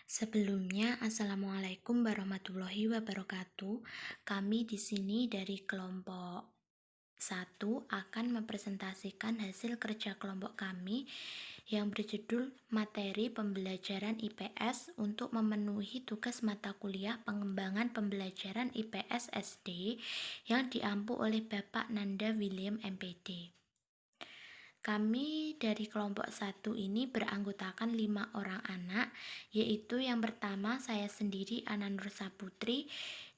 Sebelumnya, Assalamualaikum warahmatullahi wabarakatuh. Kami di sini dari kelompok 1 akan mempresentasikan hasil kerja kelompok kami yang berjudul Materi Pembelajaran IPS untuk memenuhi tugas mata kuliah pengembangan pembelajaran IPS SD yang diampu oleh Bapak Nanda William MPD. Kami dari kelompok 1 ini beranggotakan 5 orang anak, yaitu yang pertama saya sendiri Ana Nur Saputri,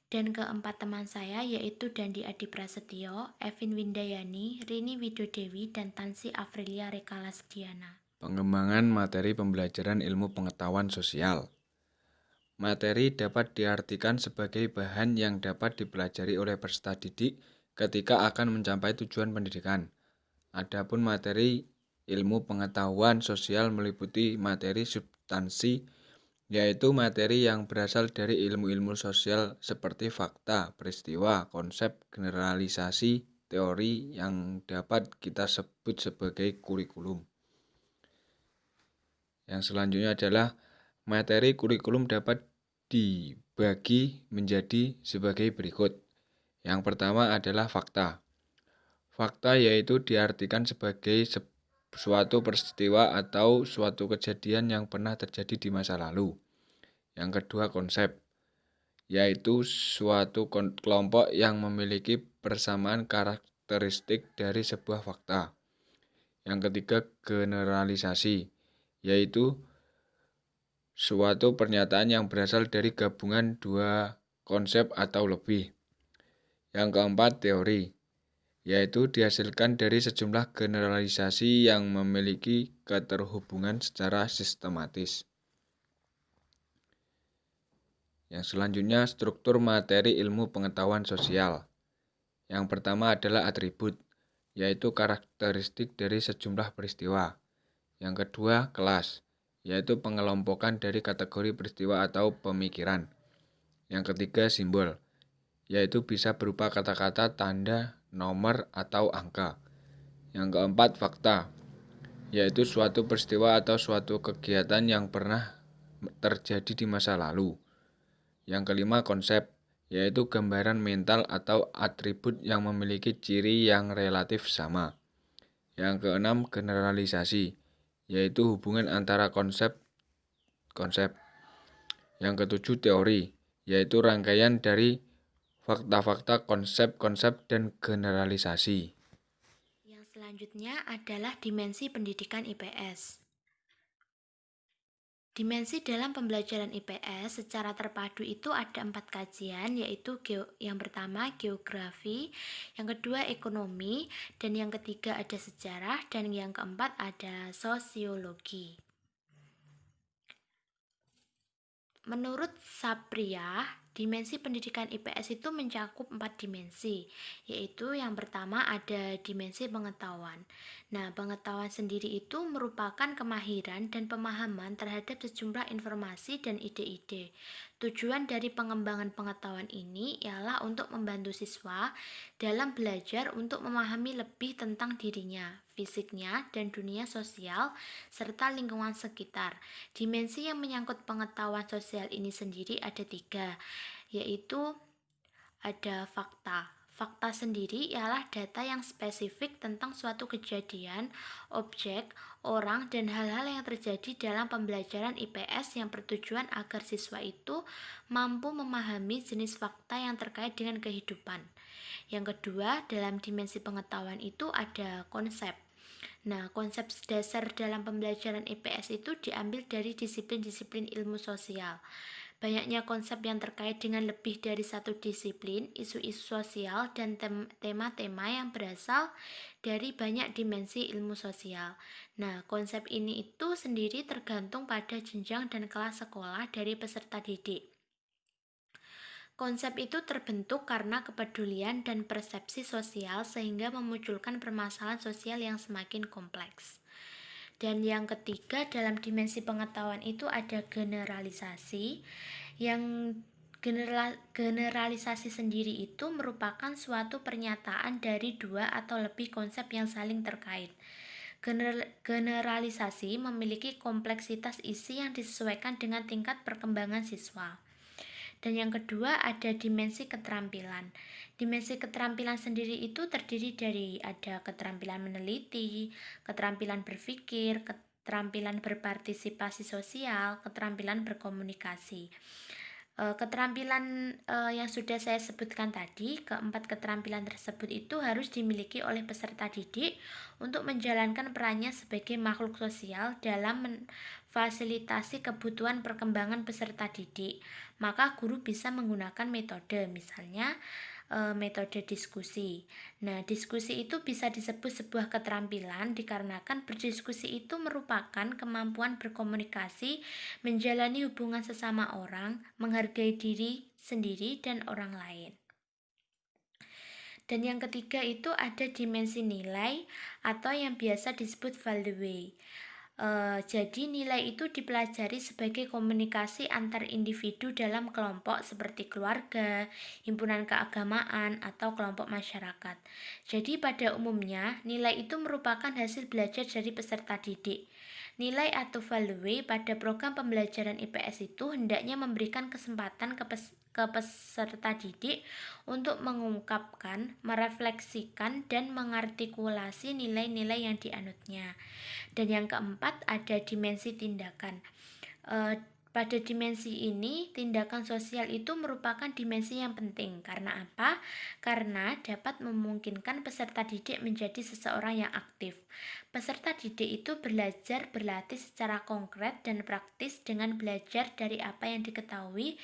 dan keempat teman saya yaitu Dandi Adi Prasetyo, Evin Windayani, Rini Widodewi, dan Tansi Afrilia Rekalasdiana. Pengembangan materi pembelajaran ilmu pengetahuan sosial. Materi dapat diartikan sebagai bahan yang dapat dipelajari oleh peserta didik ketika akan mencapai tujuan pendidikan. Adapun materi ilmu pengetahuan sosial meliputi materi substansi, yaitu materi yang berasal dari ilmu-ilmu sosial seperti fakta, peristiwa, konsep, generalisasi, teori yang dapat kita sebut sebagai kurikulum. Yang selanjutnya adalah materi kurikulum dapat dibagi menjadi sebagai berikut. Yang pertama adalah fakta. Fakta yaitu diartikan sebagai suatu peristiwa atau suatu kejadian yang pernah terjadi di masa lalu. Yang kedua konsep, yaitu suatu kelompok yang memiliki persamaan karakteristik dari sebuah fakta. Yang ketiga generalisasi, yaitu suatu pernyataan yang berasal dari gabungan dua konsep atau lebih. Yang keempat, teori, yaitu dihasilkan dari sejumlah generalisasi yang memiliki keterhubungan secara sistematis. Yang selanjutnya, struktur materi ilmu pengetahuan sosial. Yang pertama adalah atribut, yaitu karakteristik dari sejumlah peristiwa. Yang kedua, kelas, yaitu pengelompokan dari kategori peristiwa atau pemikiran. Yang ketiga, simbol, yaitu bisa berupa kata-kata, tanda, nomor, atau angka. Yang keempat, fakta, yaitu suatu peristiwa atau suatu kegiatan yang pernah terjadi di masa lalu. Yang kelima, konsep, yaitu gambaran mental atau atribut yang memiliki ciri yang relatif sama. Yang keenam, generalisasi, yaitu hubungan antara konsep. Yang ketujuh, teori, yaitu rangkaian dari fakta-fakta, konsep-konsep, dan generalisasi. Yang selanjutnya adalah dimensi pendidikan IPS. Dimensi dalam pembelajaran IPS secara terpadu itu ada 4 kajian, yaitu yang pertama geografi, yang kedua ekonomi, dan yang ketiga ada sejarah, dan yang keempat ada sosiologi. Menurut Sapria, dimensi pendidikan IPS itu mencakup 4 dimensi, yaitu yang pertama ada dimensi pengetahuan. Nah, pengetahuan sendiri itu merupakan kemahiran dan pemahaman terhadap sejumlah informasi dan ide-ide. Tujuan dari pengembangan pengetahuan ini ialah untuk membantu siswa dalam belajar untuk memahami lebih tentang dirinya, fisiknya, dan dunia sosial, serta lingkungan sekitar. Dimensi yang menyangkut pengetahuan sosial ini sendiri ada 3, yaitu ada fakta. Fakta sendiri ialah data yang spesifik tentang suatu kejadian, objek, orang, dan hal-hal yang terjadi dalam pembelajaran IPS yang bertujuan agar siswa itu mampu memahami jenis fakta yang terkait dengan kehidupan. Yang kedua, dalam dimensi pengetahuan itu ada konsep. Nah, konsep dasar dalam pembelajaran IPS itu diambil dari disiplin-disiplin ilmu sosial. Banyaknya konsep yang terkait dengan lebih dari satu disiplin, isu-isu sosial, dan tema-tema yang berasal dari banyak dimensi ilmu sosial. Nah, konsep ini itu sendiri tergantung pada jenjang dan kelas sekolah dari peserta didik. Konsep itu terbentuk karena kepedulian dan persepsi sosial sehingga memunculkan permasalahan sosial yang semakin kompleks. Dan yang ketiga dalam dimensi pengetahuan itu ada generalisasi. Yang generalisasi sendiri itu merupakan suatu pernyataan dari 2 atau lebih konsep yang saling terkait. Generalisasi memiliki kompleksitas isi yang disesuaikan dengan tingkat perkembangan siswa. Dan yang kedua ada dimensi keterampilan. Dimensi keterampilan sendiri itu terdiri dari ada keterampilan meneliti, keterampilan berpikir, keterampilan berpartisipasi sosial, keterampilan berkomunikasi. Keterampilan yang sudah saya sebutkan tadi, keempat keterampilan tersebut itu harus dimiliki oleh peserta didik untuk menjalankan perannya sebagai makhluk sosial dalam memfasilitasi kebutuhan perkembangan peserta didik. Maka guru bisa menggunakan metode, misalnya metode diskusi. Nah, diskusi itu bisa disebut sebuah keterampilan dikarenakan berdiskusi itu merupakan kemampuan berkomunikasi, menjalani hubungan sesama orang, menghargai diri sendiri dan orang lain. Dan yang ketiga itu ada dimensi nilai atau yang biasa disebut value. Jadi nilai itu dipelajari sebagai komunikasi antar individu dalam kelompok seperti keluarga, himpunan keagamaan, atau kelompok masyarakat. Jadi pada umumnya nilai itu merupakan hasil belajar dari peserta didik. Nilai atau value pada program pembelajaran IPS itu hendaknya memberikan kesempatan ke peserta didik untuk mengungkapkan, merefleksikan, dan mengartikulasi nilai-nilai yang dianutnya. Dan yang keempat ada dimensi tindakan. Pada dimensi ini, tindakan sosial itu merupakan dimensi yang penting. Karena apa? Karena dapat memungkinkan peserta didik menjadi seseorang yang aktif. Peserta didik itu belajar berlatih secara konkret dan praktis dengan belajar dari apa yang diketahui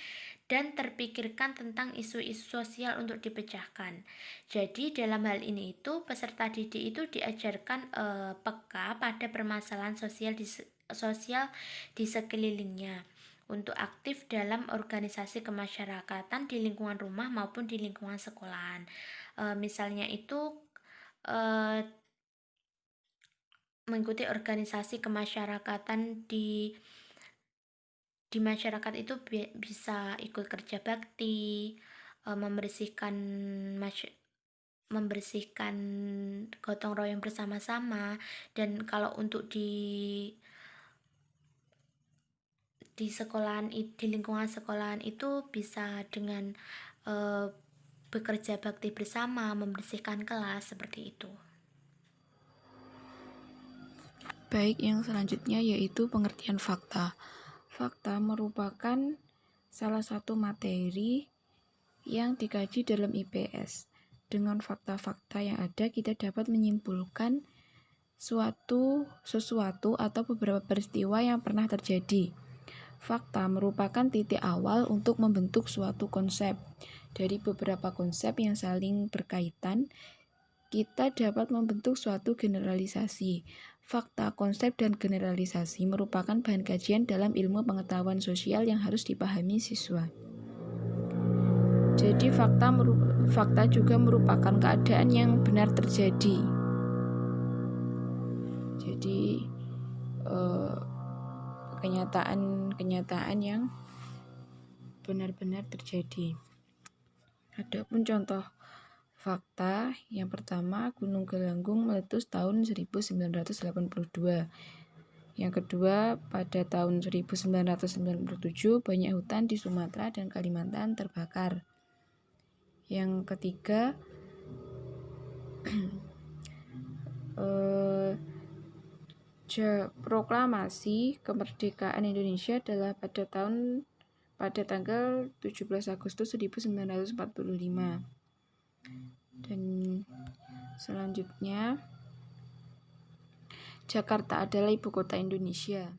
dan terpikirkan tentang isu-isu sosial untuk dipecahkan. Jadi dalam hal ini itu peserta didik itu diajarkan peka pada permasalahan sosial di sekelilingnya untuk aktif dalam organisasi kemasyarakatan di lingkungan rumah maupun di lingkungan sekolahan. Misalnya itu mengikuti organisasi kemasyarakatan di masyarakat itu bisa ikut kerja bakti, membersihkan gotong royong bersama-sama. Dan kalau untuk di sekolahan, di lingkungan sekolahan itu bisa dengan bekerja bakti bersama, membersihkan kelas seperti itu. Baik, yang selanjutnya yaitu pengertian fakta. Fakta merupakan salah satu materi yang dikaji dalam IPS. Dengan fakta-fakta yang ada, kita dapat menyimpulkan sesuatu atau beberapa peristiwa yang pernah terjadi. Fakta merupakan titik awal untuk membentuk suatu konsep. Dari beberapa konsep yang saling berkaitan, kita dapat membentuk suatu generalisasi. Fakta, konsep, dan generalisasi merupakan bahan kajian dalam ilmu pengetahuan sosial yang harus dipahami siswa. Jadi fakta juga merupakan keadaan yang benar terjadi. Jadi kenyataan yang benar-benar terjadi. Adapun contoh fakta yang pertama, Gunung Galanggung meletus tahun 1982. Yang kedua, pada tahun 1997 banyak hutan di Sumatera dan Kalimantan terbakar. Yang ketiga, proklamasi kemerdekaan Indonesia adalah pada tanggal 17 Agustus 1945. Dan selanjutnya, Jakarta adalah ibu kota Indonesia.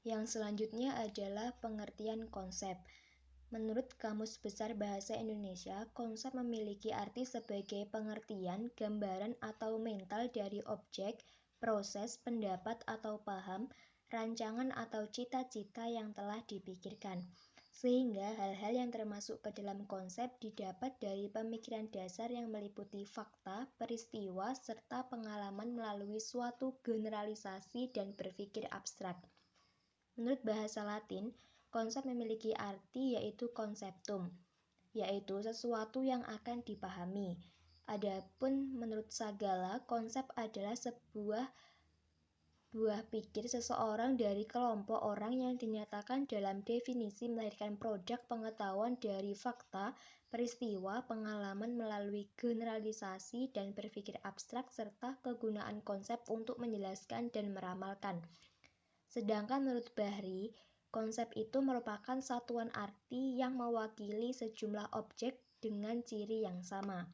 Yang selanjutnya adalah pengertian konsep. Menurut Kamus Besar Bahasa Indonesia, konsep memiliki arti sebagai pengertian, gambaran atau mental dari objek, proses, pendapat atau paham, rancangan atau cita-cita yang telah dipikirkan. Sehingga hal-hal yang termasuk ke dalam konsep didapat dari pemikiran dasar yang meliputi fakta, peristiwa, serta pengalaman melalui suatu generalisasi dan berpikir abstrak. Menurut bahasa Latin, konsep memiliki arti yaitu conceptum, yaitu sesuatu yang akan dipahami. Adapun menurut Sagala, konsep adalah sebuah buah pikir seseorang dari kelompok orang yang dinyatakan dalam definisi melahirkan produk pengetahuan dari fakta, peristiwa, pengalaman melalui generalisasi dan berpikir abstrak serta kegunaan konsep untuk menjelaskan dan meramalkan. Sedangkan menurut Bahri, konsep itu merupakan satuan arti yang mewakili sejumlah objek dengan ciri yang sama.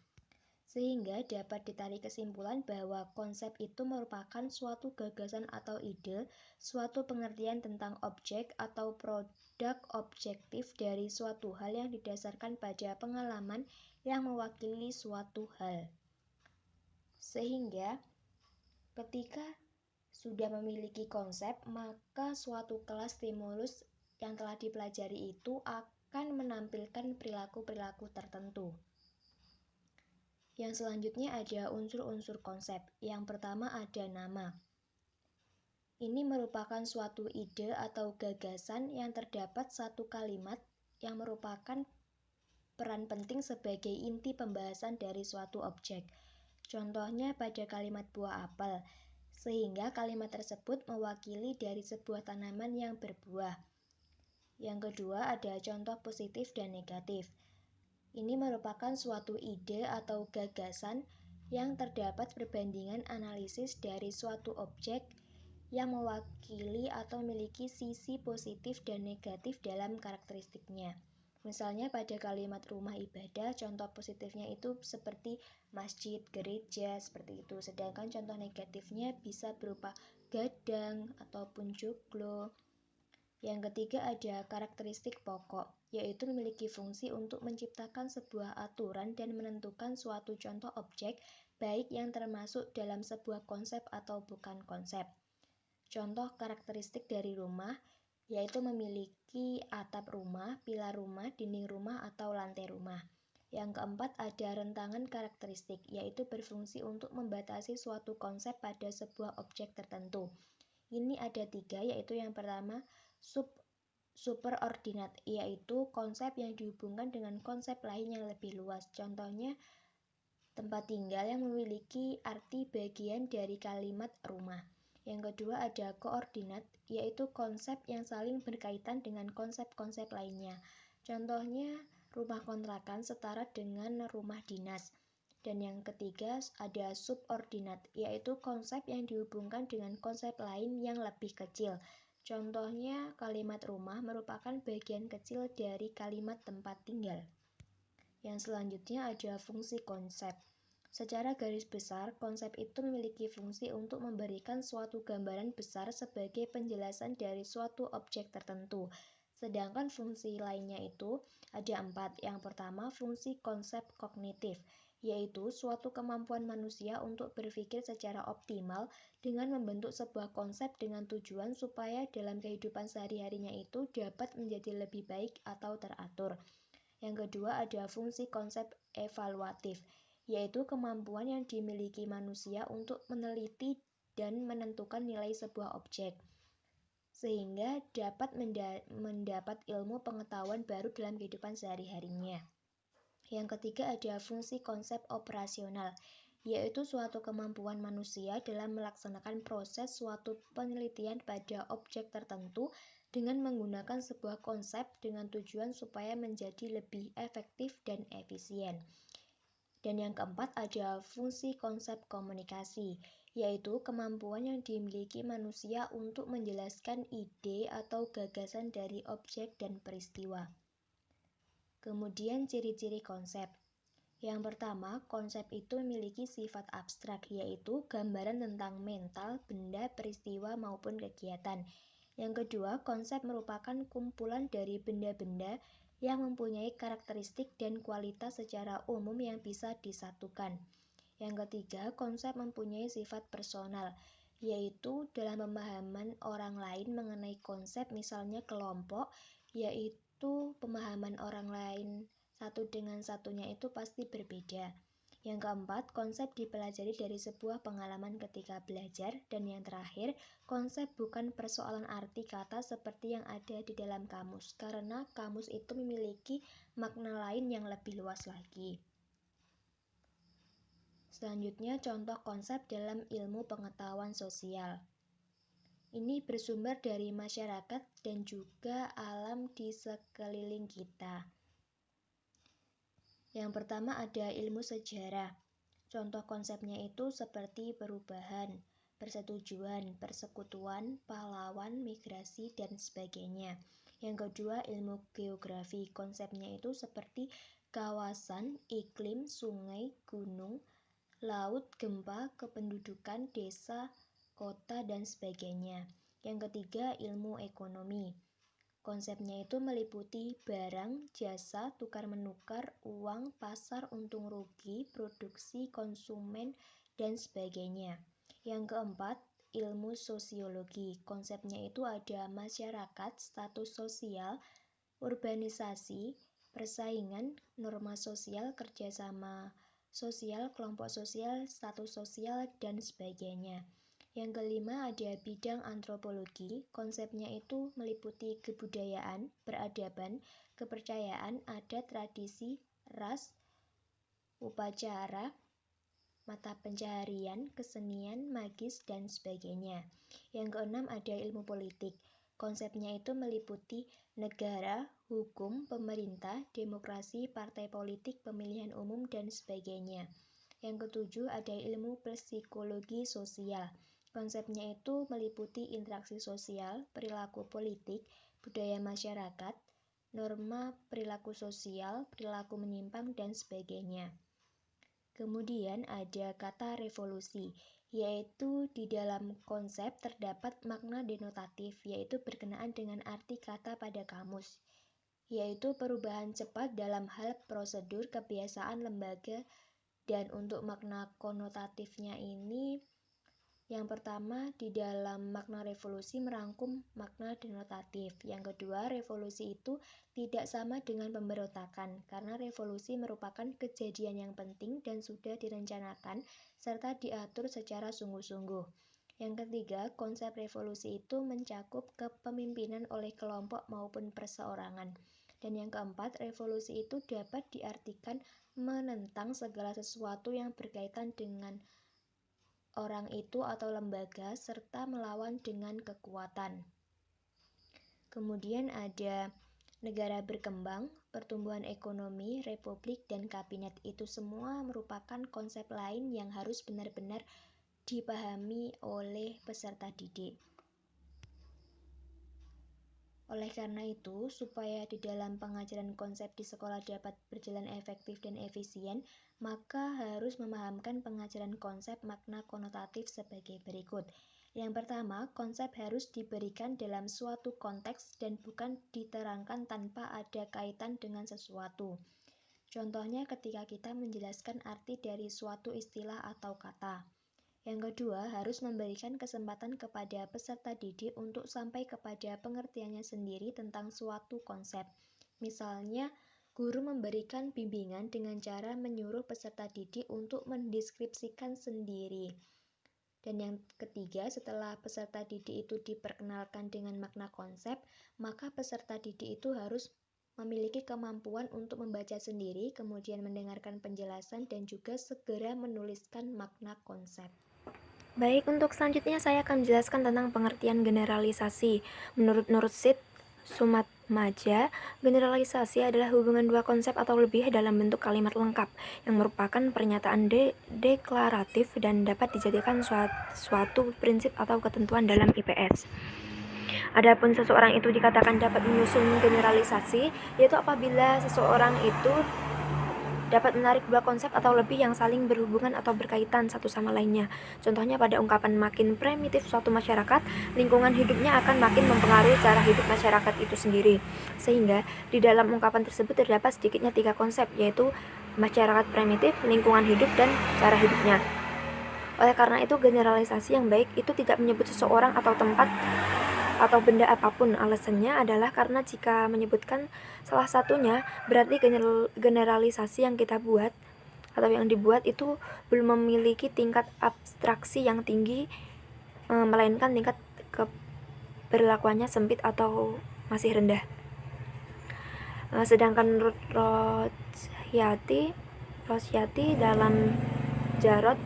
Sehingga dapat ditarik kesimpulan bahwa konsep itu merupakan suatu gagasan atau ide, suatu pengertian tentang objek atau produk objektif dari suatu hal yang didasarkan pada pengalaman yang mewakili suatu hal. Sehingga ketika sudah memiliki konsep, maka suatu kelas stimulus yang telah dipelajari itu akan menampilkan perilaku-perilaku tertentu. Yang selanjutnya ada unsur-unsur konsep. Yang pertama ada nama. Ini merupakan suatu ide atau gagasan yang terdapat satu kalimat yang merupakan peran penting sebagai inti pembahasan dari suatu objek. Contohnya pada kalimat buah apel, sehingga kalimat tersebut mewakili dari sebuah tanaman yang berbuah. Yang kedua ada contoh positif dan negatif. Ini merupakan suatu ide atau gagasan yang terdapat perbandingan analisis dari suatu objek yang mewakili atau memiliki sisi positif dan negatif dalam karakteristiknya. Misalnya pada kalimat rumah ibadah, contoh positifnya itu seperti masjid, gereja, seperti itu. Sedangkan contoh negatifnya bisa berupa gadang ataupun joglo. Yang ketiga ada karakteristik pokok, yaitu memiliki fungsi untuk menciptakan sebuah aturan dan menentukan suatu contoh objek, baik yang termasuk dalam sebuah konsep atau bukan konsep. Contoh karakteristik dari rumah, yaitu memiliki atap rumah, pilar rumah, dinding rumah, atau lantai rumah. Yang keempat ada rentangan karakteristik, yaitu berfungsi untuk membatasi suatu konsep pada sebuah objek tertentu. Ini ada 3, yaitu yang pertama superordinat, yaitu konsep yang dihubungkan dengan konsep lain yang lebih luas. Contohnya tempat tinggal yang memiliki arti bagian dari kalimat rumah. Yang kedua ada koordinat, yaitu konsep yang saling berkaitan dengan konsep-konsep lainnya. Contohnya rumah kontrakan setara dengan rumah dinas. Dan yang ketiga ada subordinat, yaitu konsep yang dihubungkan dengan konsep lain yang lebih kecil. Contohnya kalimat rumah merupakan bagian kecil dari kalimat tempat tinggal. Yang selanjutnya ada fungsi konsep. Secara garis besar, konsep itu memiliki fungsi untuk memberikan suatu gambaran besar sebagai penjelasan dari suatu objek tertentu. Sedangkan fungsi lainnya itu ada 4. Yang pertama, fungsi konsep kognitif, yaitu suatu kemampuan manusia untuk berpikir secara optimal dengan membentuk sebuah konsep dengan tujuan supaya dalam kehidupan sehari-harinya itu dapat menjadi lebih baik atau teratur. Yang kedua ada fungsi konsep evaluatif, yaitu kemampuan yang dimiliki manusia untuk meneliti dan menentukan nilai sebuah objek, sehingga dapat mendapat ilmu pengetahuan baru dalam kehidupan sehari-harinya. Yang ketiga ada fungsi konsep operasional, yaitu suatu kemampuan manusia dalam melaksanakan proses suatu penelitian pada objek tertentu dengan menggunakan sebuah konsep dengan tujuan supaya menjadi lebih efektif dan efisien. Dan yang keempat ada fungsi konsep komunikasi, yaitu kemampuan yang dimiliki manusia untuk menjelaskan ide atau gagasan dari objek dan peristiwa. Kemudian ciri-ciri konsep. Yang pertama, konsep itu memiliki sifat abstrak, yaitu gambaran tentang mental, benda, peristiwa, maupun kegiatan. Yang kedua, konsep merupakan kumpulan dari benda-benda yang mempunyai karakteristik dan kualitas secara umum yang bisa disatukan. Yang ketiga, konsep mempunyai sifat personal, yaitu dalam pemahaman orang lain mengenai konsep, misalnya kelompok, yaitu pemahaman orang lain satu dengan satunya itu pasti berbeda. Yang keempat, konsep dipelajari dari sebuah pengalaman ketika belajar. Dan yang terakhir, konsep bukan persoalan arti kata seperti yang ada di dalam kamus, karena kamus itu memiliki makna lain yang lebih luas lagi. Selanjutnya, contoh konsep dalam ilmu pengetahuan sosial. Ini bersumber dari masyarakat dan juga alam di sekeliling kita. Yang pertama ada ilmu sejarah. Contoh konsepnya itu seperti perubahan, persetujuan, persekutuan, pahlawan, migrasi, dan sebagainya. Yang kedua, ilmu geografi. Konsepnya itu seperti kawasan, iklim, sungai, gunung, laut, gempa, kependudukan, desa, kota, dan sebagainya. Yang ketiga, ilmu ekonomi. Konsepnya itu meliputi barang, jasa, tukar-menukar, uang, pasar, untung rugi, produksi, konsumen, dan sebagainya. Yang keempat, ilmu sosiologi. Konsepnya itu ada masyarakat, status sosial, urbanisasi, persaingan, norma sosial, kerjasama sosial, kelompok sosial, status sosial, dan sebagainya. Yang kelima ada bidang antropologi. Konsepnya itu meliputi kebudayaan, peradaban, kepercayaan, adat, tradisi, ras, upacara, mata pencaharian, kesenian, magis, dan sebagainya. Yang keenam ada ilmu politik. Konsepnya itu meliputi negara, hukum, pemerintah, demokrasi, partai politik, pemilihan umum, dan sebagainya. Yang ketujuh ada ilmu psikologi sosial. Konsepnya itu meliputi interaksi sosial, perilaku politik, budaya masyarakat, norma perilaku sosial, perilaku menyimpang, dan sebagainya. Kemudian ada kata revolusi, yaitu di dalam konsep terdapat makna denotatif, yaitu berkenaan dengan arti kata pada kamus, yaitu perubahan cepat dalam hal prosedur, kebiasaan, lembaga, dan untuk makna konotatifnya ini, yang pertama, di dalam makna revolusi merangkum makna denotatif. Yang kedua, revolusi itu tidak sama dengan pemberontakan, karena revolusi merupakan kejadian yang penting dan sudah direncanakan serta diatur secara sungguh-sungguh. Yang ketiga, konsep revolusi itu mencakup kepemimpinan oleh kelompok maupun perseorangan. Dan yang keempat, revolusi itu dapat diartikan menentang segala sesuatu yang berkaitan dengan orang itu atau lembaga serta melawan dengan kekuatan. Kemudian ada negara berkembang, pertumbuhan ekonomi, republik, dan kabinet. Itu semua merupakan konsep lain yang harus benar-benar dipahami oleh peserta didik. Oleh karena itu, supaya di dalam pengajaran konsep di sekolah dapat berjalan efektif dan efisien, maka harus memahamkan pengajaran konsep makna konotatif sebagai berikut. Yang pertama, konsep harus diberikan dalam suatu konteks dan bukan diterangkan tanpa ada kaitan dengan sesuatu. Contohnya ketika kita menjelaskan arti dari suatu istilah atau kata. Yang kedua, harus memberikan kesempatan kepada peserta didik untuk sampai kepada pengertiannya sendiri tentang suatu konsep. Misalnya, guru memberikan bimbingan dengan cara menyuruh peserta didik untuk mendeskripsikan sendiri. Dan yang ketiga, setelah peserta didik itu diperkenalkan dengan makna konsep, maka peserta didik itu harus memiliki kemampuan untuk membaca sendiri, kemudian mendengarkan penjelasan, dan juga segera menuliskan makna konsep. Baik, untuk selanjutnya saya akan menjelaskan tentang pengertian generalisasi. Menurut Nursid Sumatmaja, generalisasi adalah hubungan dua konsep atau lebih dalam bentuk kalimat lengkap, yang merupakan pernyataan deklaratif dan dapat dijadikan suatu prinsip atau ketentuan dalam IPS. Adapun seseorang itu dikatakan dapat menyusun generalisasi, yaitu apabila seseorang itu dapat menarik dua konsep atau lebih yang saling berhubungan atau berkaitan satu sama lainnya. Contohnya pada ungkapan makin primitif suatu masyarakat, lingkungan hidupnya akan makin mempengaruhi cara hidup masyarakat itu sendiri. Sehingga di dalam ungkapan tersebut terdapat sedikitnya 3 konsep, yaitu masyarakat primitif, lingkungan hidup, dan cara hidupnya. Oleh karena itu, generalisasi yang baik itu tidak menyebut seseorang atau tempat atau benda apapun. Alasannya adalah karena jika menyebutkan salah satunya, berarti generalisasi yang kita buat atau yang dibuat itu belum memiliki tingkat abstraksi yang tinggi, melainkan tingkat keberlakuannya sempit atau masih rendah. Sedangkan menurut Rosyati dalam Jarod,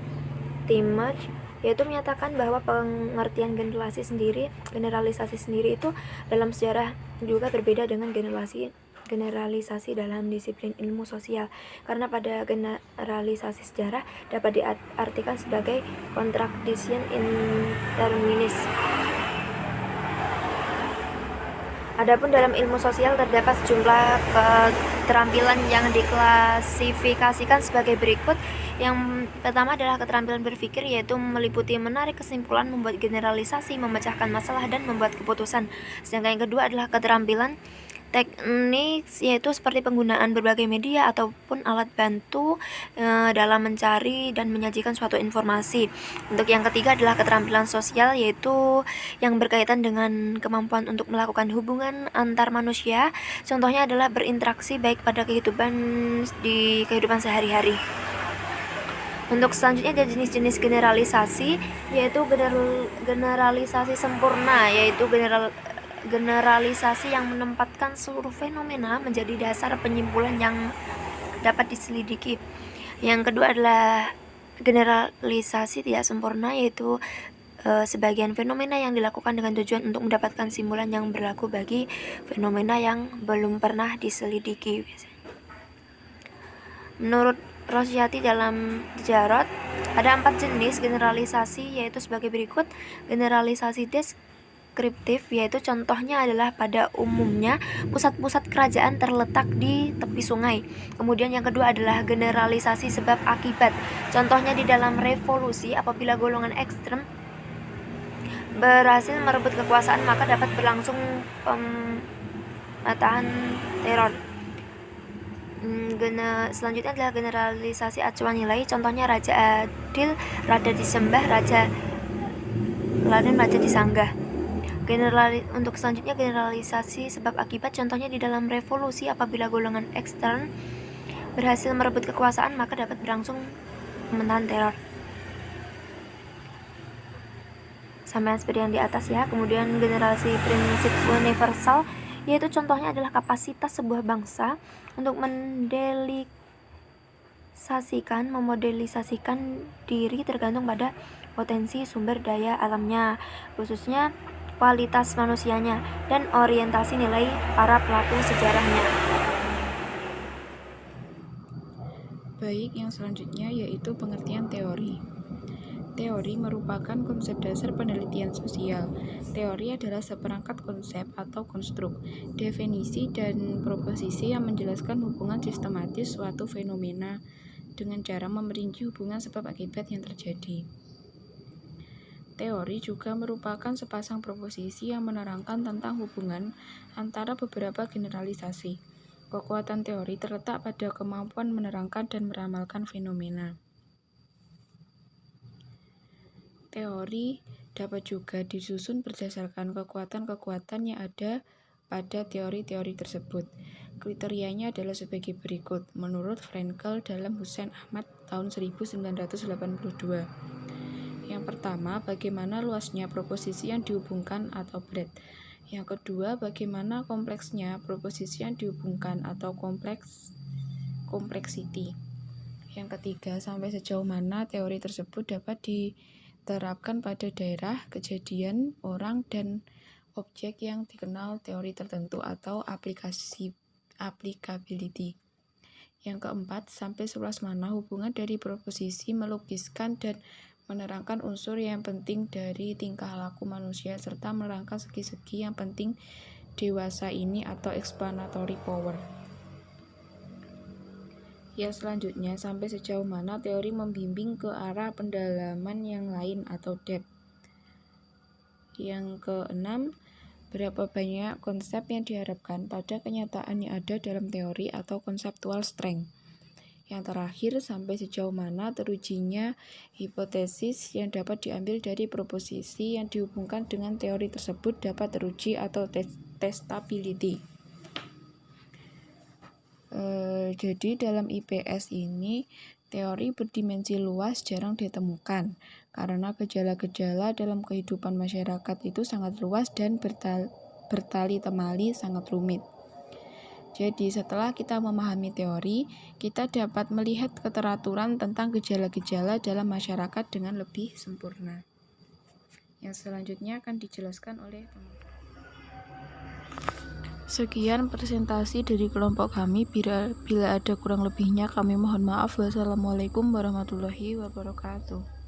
Timmage, yaitu menyatakan bahwa pengertian generalisasi sendiri itu dalam sejarah juga berbeda dengan generalisasi dalam disiplin ilmu sosial, karena pada generalisasi sejarah dapat diartikan sebagai contradiction in terminis. Adapun dalam ilmu sosial terdapat sejumlah keterampilan yang diklasifikasikan sebagai berikut. Yang pertama adalah keterampilan berpikir, yaitu meliputi menarik kesimpulan, membuat generalisasi, memecahkan masalah, dan membuat keputusan. Sedangkan yang kedua adalah keterampilan teknik, yaitu seperti penggunaan berbagai media ataupun alat bantu dalam mencari dan menyajikan suatu informasi. Untuk yang ketiga adalah keterampilan sosial, yaitu yang berkaitan dengan kemampuan untuk melakukan hubungan antar manusia. Contohnya adalah berinteraksi baik pada kehidupan sehari-hari. Untuk selanjutnya ada jenis-jenis generalisasi, yaitu generalisasi sempurna, yaitu generalisasi yang menempatkan seluruh fenomena menjadi dasar penyimpulan yang dapat diselidiki. Yang kedua adalah generalisasi tidak sempurna, yaitu sebagian fenomena yang dilakukan dengan tujuan untuk mendapatkan kesimpulan yang berlaku bagi fenomena yang belum pernah diselidiki. Menurut Rosyati dalam Jarod, ada 4 jenis generalisasi, yaitu sebagai berikut. Generalisasi deskriptif, yaitu contohnya adalah pada umumnya pusat-pusat kerajaan terletak di tepi sungai. Kemudian yang kedua adalah generalisasi sebab akibat. Contohnya di dalam revolusi, apabila golongan ekstrem berhasil merebut kekuasaan, maka dapat berlangsung pematahan teror. Selanjutnya adalah generalisasi acuan nilai. Contohnya Raja Adil, Raja disembah, Raja Laden, Raja disanggah. Untuk selanjutnya generalisasi sebab akibat. Contohnya di dalam revolusi, apabila golongan ekstern berhasil merebut kekuasaan, maka dapat berlangsung pemerintahan teror. Sampai seperti yang di atas ya. Kemudian generasi prinsip universal, yaitu contohnya adalah kapasitas sebuah bangsa untuk memodelisasikan diri tergantung pada potensi sumber daya alamnya, khususnya kualitas manusianya, dan orientasi nilai para pelaku sejarahnya. Baik, yang selanjutnya yaitu pengertian teori. Teori merupakan konsep dasar penelitian sosial. Teori adalah seperangkat konsep atau konstruk, definisi, dan proposisi yang menjelaskan hubungan sistematis suatu fenomena dengan cara memerinci hubungan sebab akibat yang terjadi. Teori juga merupakan sepasang proposisi yang menerangkan tentang hubungan antara beberapa generalisasi. Kekuatan teori terletak pada kemampuan menerangkan dan meramalkan fenomena. Teori dapat juga disusun berdasarkan kekuatan-kekuatan yang ada pada teori-teori tersebut. Kriterianya adalah sebagai berikut, menurut Frenkel dalam Hussein Ahmad tahun 1982. Yang pertama, bagaimana luasnya proposisi yang dihubungkan atau breadth. Yang kedua, bagaimana kompleksnya proposisi yang dihubungkan atau complexity. Yang ketiga, sampai sejauh mana teori tersebut dapat diterapkan pada daerah, kejadian, orang, dan objek yang dikenal teori tertentu atau applicability. Yang keempat, sampai seluas mana hubungan dari proposisi melugiskan dan menerangkan unsur yang penting dari tingkah laku manusia serta menerangkan segi-segi yang penting dewasa ini atau explanatory power. Yang selanjutnya, sampai sejauh mana teori membimbing ke arah pendalaman yang lain atau depth. Yang keenam, berapa banyak konsep yang diharapkan pada kenyataan yang ada dalam teori atau conceptual strength. Yang terakhir, sampai sejauh mana terujinya hipotesis yang dapat diambil dari proposisi yang dihubungkan dengan teori tersebut dapat teruji atau testability. Jadi dalam IPS ini teori berdimensi luas jarang ditemukan karena gejala-gejala dalam kehidupan masyarakat itu sangat luas dan bertali temali sangat rumit. Jadi, setelah kita memahami teori, kita dapat melihat keteraturan tentang gejala-gejala dalam masyarakat dengan lebih sempurna. Yang selanjutnya akan dijelaskan oleh teman-teman. Sekian presentasi dari kelompok kami. Bila ada kurang lebihnya, kami mohon maaf. Wassalamualaikum warahmatullahi wabarakatuh.